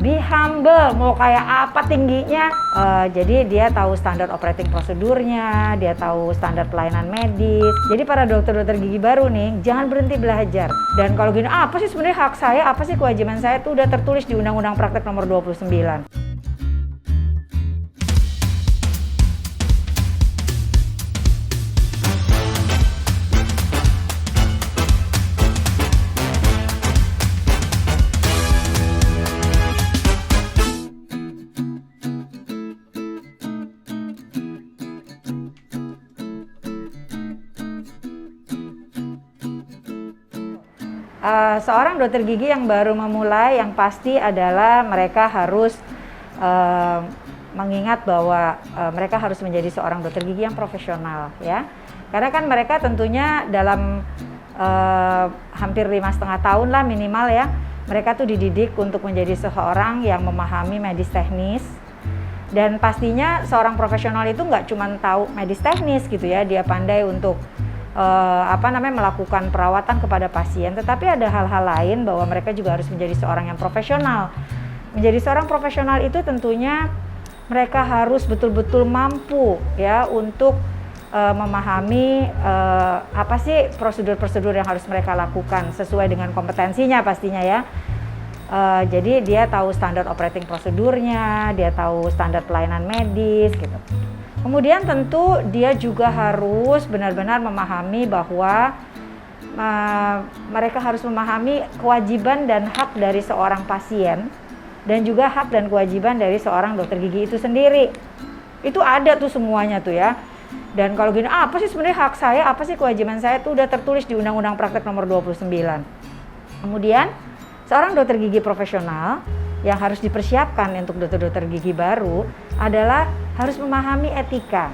Be humble, mau kayak apa tingginya. Jadi dia tahu standar operating prosedurnya, dia tahu standar pelayanan medis. Jadi para dokter-dokter gigi baru nih, jangan berhenti belajar. Dan kalau gini, apa sih sebenarnya hak saya, apa sih kewajiban saya, itu udah tertulis di Undang-Undang Praktek nomor 29. Seorang dokter gigi yang baru memulai, yang pasti adalah mereka harus mengingat bahwa mereka harus menjadi seorang dokter gigi yang profesional, ya. Karena kan mereka tentunya dalam hampir 5,5 tahun lah minimal ya, mereka tuh dididik untuk menjadi seseorang yang memahami medis teknis. Dan pastinya seorang profesional itu nggak cuma tahu medis teknis gitu ya, dia pandai untuk melakukan perawatan kepada pasien, tetapi ada hal-hal lain bahwa mereka juga harus menjadi seorang yang profesional. Menjadi seorang profesional itu tentunya mereka harus betul-betul mampu ya untuk memahami apa sih prosedur-prosedur yang harus mereka lakukan sesuai dengan kompetensinya pastinya ya. Jadi dia tahu standar operating prosedurnya, dia tahu standar pelayanan medis gitu. Kemudian tentu dia juga harus benar-benar memahami bahwa mereka harus memahami kewajiban dan hak dari seorang pasien dan juga hak dan kewajiban dari seorang dokter gigi itu sendiri. Itu ada tuh semuanya tuh ya. Dan kalau gini, apa sih sebenarnya hak saya, apa sih kewajiban saya, itu udah tertulis di Undang-Undang Praktek nomor 29. Kemudian seorang dokter gigi profesional yang harus dipersiapkan untuk dokter-dokter gigi baru adalah harus memahami etika.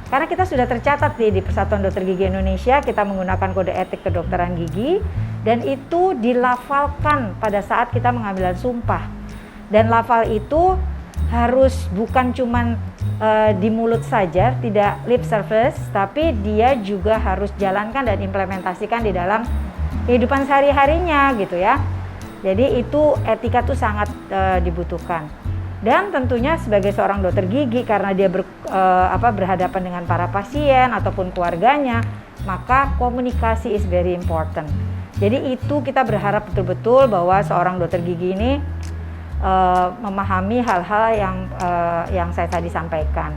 Karena kita sudah tercatat di Persatuan Dokter Gigi Indonesia, kita menggunakan kode etik kedokteran gigi dan itu dilafalkan pada saat kita mengambil sumpah. Dan lafal itu harus bukan cuman di mulut saja, tidak lip service, tapi dia juga harus jalankan dan implementasikan di dalam kehidupan sehari-harinya gitu ya. Jadi itu etika tuh sangat dibutuhkan. Dan tentunya sebagai seorang dokter gigi, karena dia berhadapan dengan para pasien ataupun keluarganya, maka komunikasi is very important. Jadi itu kita berharap betul-betul bahwa seorang dokter gigi ini memahami hal-hal yang saya tadi sampaikan.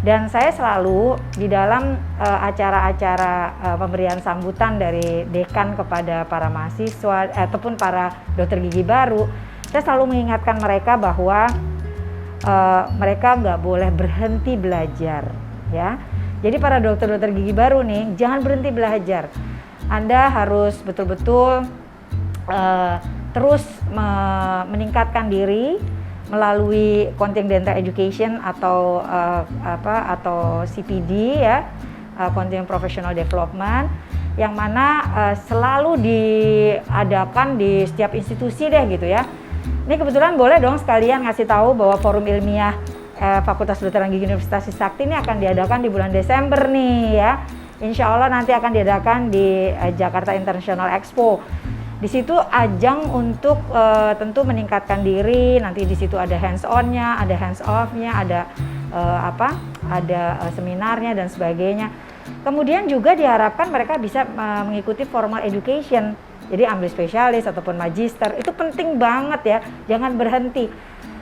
Dan saya selalu di dalam acara-acara pemberian sambutan dari dekan kepada para mahasiswa ataupun para dokter gigi baru, saya selalu mengingatkan mereka bahwa mereka nggak boleh berhenti belajar, ya. Jadi para dokter-dokter gigi baru nih, jangan berhenti belajar. Anda harus betul-betul terus meningkatkan diri melalui Continuing Dental Education atau CPD ya, Continuing Professional Development, yang mana selalu diadakan di setiap institusi deh gitu ya. Ini kebetulan boleh dong sekalian ngasih tahu bahwa forum ilmiah Fakultas Kedokteran Gigi Universitas Trisakti ini akan diadakan di bulan Desember nih ya. Insya Allah nanti akan diadakan di Jakarta International Expo. Di situ ajang untuk tentu meningkatkan diri. Nanti di situ ada hands on-nya, ada hands off-nya, ada seminarnya dan sebagainya. Kemudian juga diharapkan mereka bisa mengikuti formal education. Jadi ambil spesialis ataupun magister, itu penting banget ya, jangan berhenti.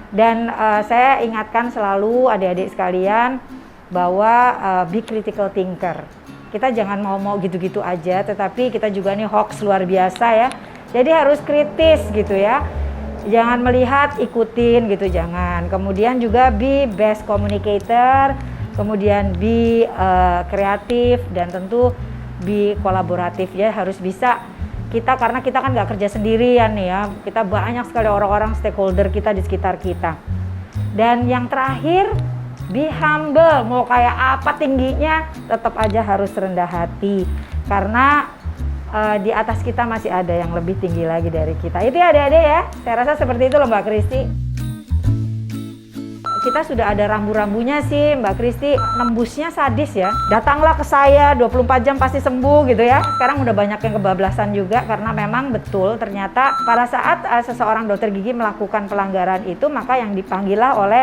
Dan saya ingatkan selalu adik-adik sekalian bahwa be critical thinker. Kita jangan mau gitu-gitu aja, tetapi kita juga nih hoax luar biasa ya. Jadi harus kritis gitu ya. Jangan melihat, ikutin gitu, jangan. Kemudian juga be best communicator, kemudian be kreatif, dan tentu be kolaboratif ya, harus bisa. Karena kita kan nggak kerja sendirian nih ya, kita banyak sekali orang-orang stakeholder kita di sekitar kita. Dan yang terakhir, be humble, mau kayak apa tingginya, tetap aja harus rendah hati. Karena di atas kita masih ada yang lebih tinggi lagi dari kita. Itu ya adik-adik ya, saya rasa seperti itu loh Mbak Kristi. kita sudah ada rambu-rambunya sih Mbak Kristi, nembusnya sadis ya. Datanglah ke saya 24 jam pasti sembuh gitu ya. Sekarang udah banyak yang kebablasan juga karena memang betul ternyata pada saat seseorang dokter gigi melakukan pelanggaran itu, maka yang dipanggillah oleh